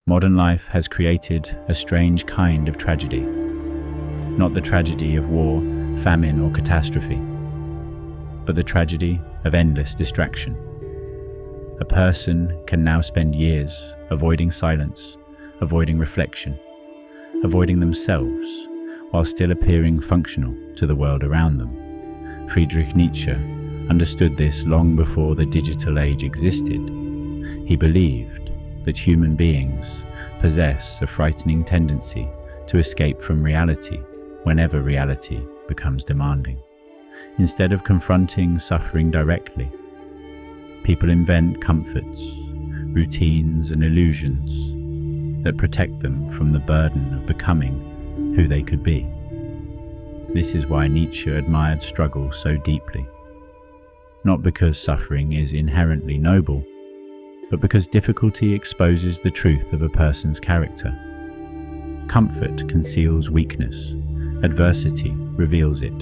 Modern life has created a strange kind of tragedy. Not the tragedy of war, famine, or catastrophe, but the tragedy of endless distraction. A person can now spend years avoiding silence, avoiding reflection, avoiding themselves, while still appearing functional to the world around them. Friedrich Nietzsche understood this long before the digital age existed. He believed that human beings possess a frightening tendency to escape from reality whenever reality becomes demanding. Instead of confronting suffering directly, people invent comforts, routines, and illusions that protect them from the burden of becoming who they could be. This is why Nietzsche admired struggle so deeply. Not because suffering is inherently noble, but because difficulty exposes the truth of a person's character. Comfort conceals weakness, adversity reveals it.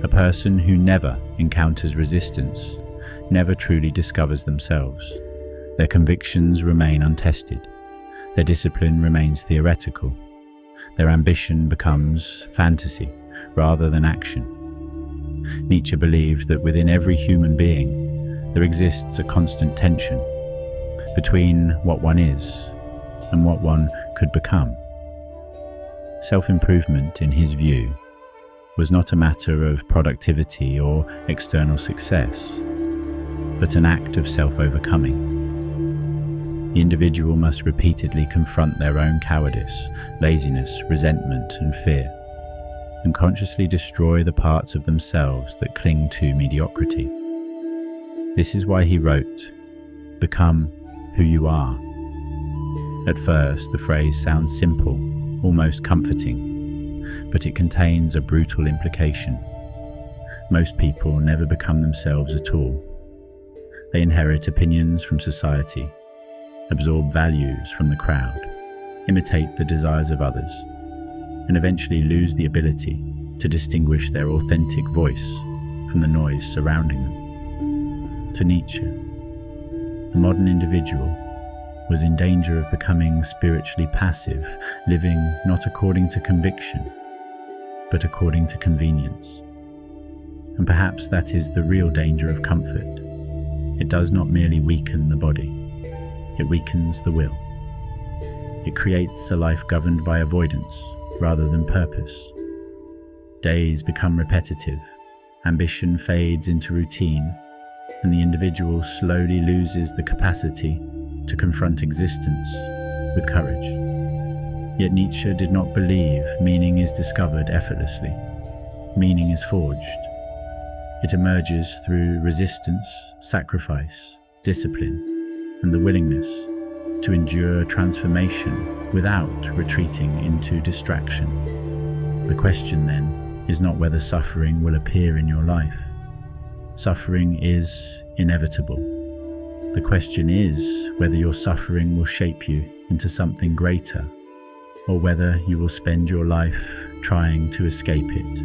A person who never encounters resistance never truly discovers themselves. Their convictions remain untested. Their discipline remains theoretical. Their ambition becomes fantasy rather than action. Nietzsche believed that within every human being there exists a constant tension between what one is and what one could become. Self-improvement, in his view, was not a matter of productivity or external success, but an act of self-overcoming. The individual must repeatedly confront their own cowardice, laziness, resentment, and fear, and consciously destroy the parts of themselves that cling to mediocrity. This is why he wrote, "Become who you are." At first, the phrase sounds simple, almost comforting, but it contains a brutal implication. Most people never become themselves at all. They inherit opinions from society, absorb values from the crowd, imitate the desires of others, and eventually lose the ability to distinguish their authentic voice from the noise surrounding them. To Nietzsche, the modern individual was in danger of becoming spiritually passive, living not according to conviction, but according to convenience. And perhaps that is the real danger of comfort. It does not merely weaken the body, it weakens the will. It creates a life governed by avoidance rather than purpose. Days become repetitive, ambition fades into routine, and the individual slowly loses the capacity to confront existence with courage. Yet Nietzsche did not believe meaning is discovered effortlessly. Meaning is forged. It emerges through resistance, sacrifice, discipline, and the willingness to endure transformation without retreating into distraction. The question then is not whether suffering will appear in your life. Suffering is inevitable. The question is whether your suffering will shape you into something greater, or whether you will spend your life trying to escape it.